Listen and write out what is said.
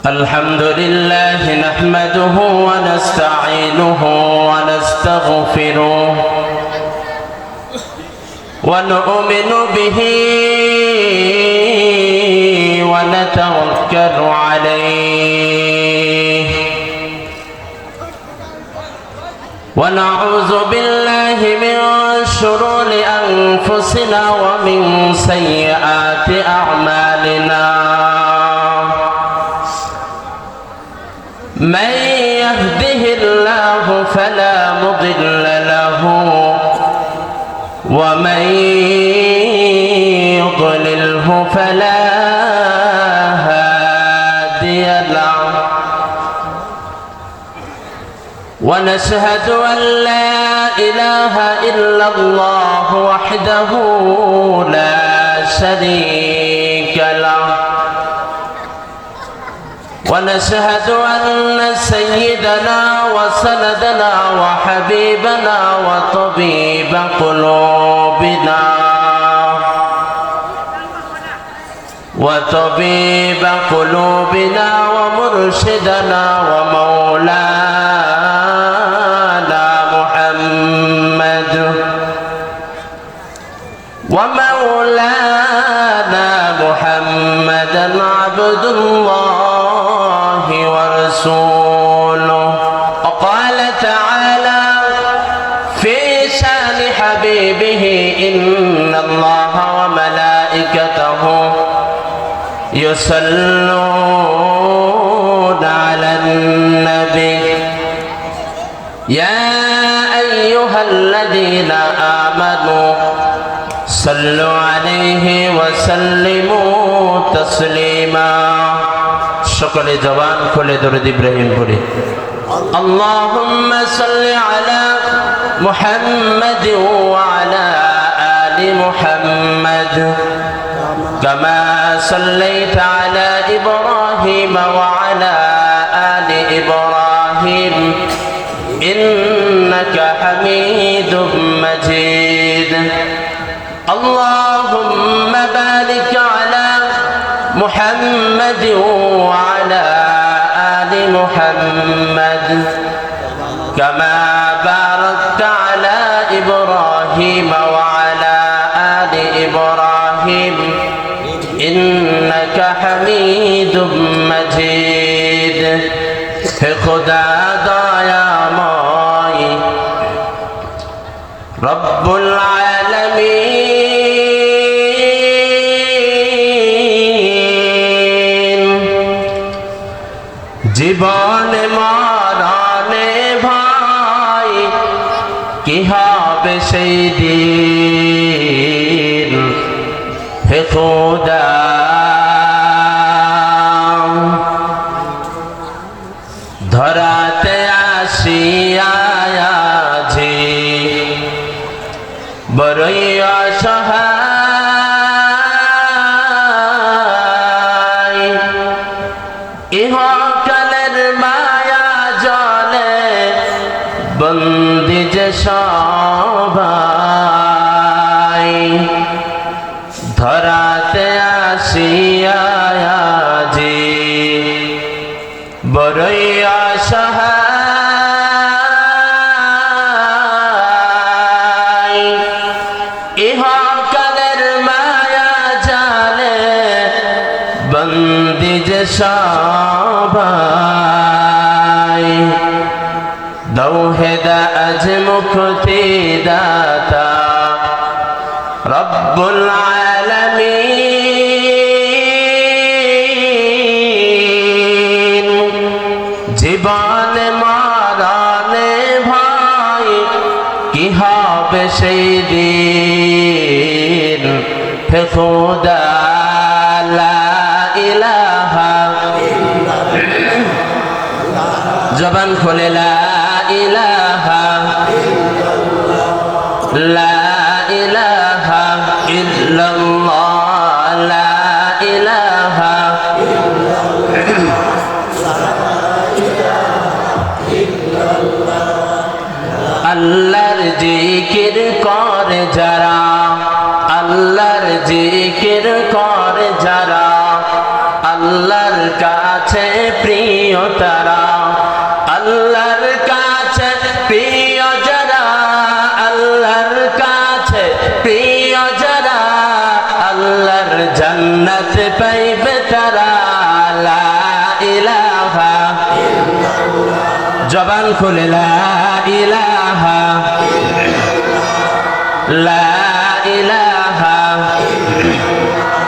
الحمد لله نحمده ونستعينه ونستغفره ونؤمن به ونتوكل عليه ونعوذ بالله من شرور أنفسنا ومن سيئات أعمالنا من يهده الله فلا مضل له ومن يضلله فلا هادي له ونشهد أن لا إله إلا الله وحده لا شريك له ونشهد أن سيدنا وسندنا وحبيبنا وطبيب قلوبنا ومرشدنا ومولانا محمدا عبد الله ورسوله. وقال تعالى في شان حبيبه إن الله وملائكته يصلون على النبي يا أيها الذين آمنوا صلوا عليه وسلموا تسليما. সকলে জবান খুলে দরুদ ইব্রাহিম পড়ি। اللهم صل على محمد وعلى آل محمد كما صليت على إبراهيم وعلى آل إبراهيم إنك حميد مجيد. اللهم بارك على محمد وعلى آل محمد كما باركت على إبراهيم وعلى آل إبراهيم إنك حميد مجيد. خدا দয়াময় রব্বুল আলামিন জীবনে মরণে ভাই কি হবে সেই দিন, হে খোদা ধরাতে আসিয়া আছি বড়ই অসহায়, ইহকালের মায়া জলে বন্দি যে সবাই, ধরাতে আসিয়া আছি বড়ই অসহায়, ইহকালের মায়া জালে বন্দি যে সবাই, দাও হেদায়েত মুক্তি দাতা রব্বুল আলামিন। জীবনে মরণে ভাই কি হবে সেই দিন, হে খোদা লা ইলাহা জবান খুলে লা ইলাহা লা ইলাহা ইল্লাল্লাহ লা ইলাহা আল্লাহর জিকির করে যারা, আল্লাহর জিকির করে যারা, আল্লাহর কাছে প্রিয় তারা, আল্লাহর কাছে প্রিয় যারা, আল্লাহর কাছে প্রিয় যারা, আল্লাহর জান্নাত পাইবে তারা। লা ইলাহা, জবান খুলে লা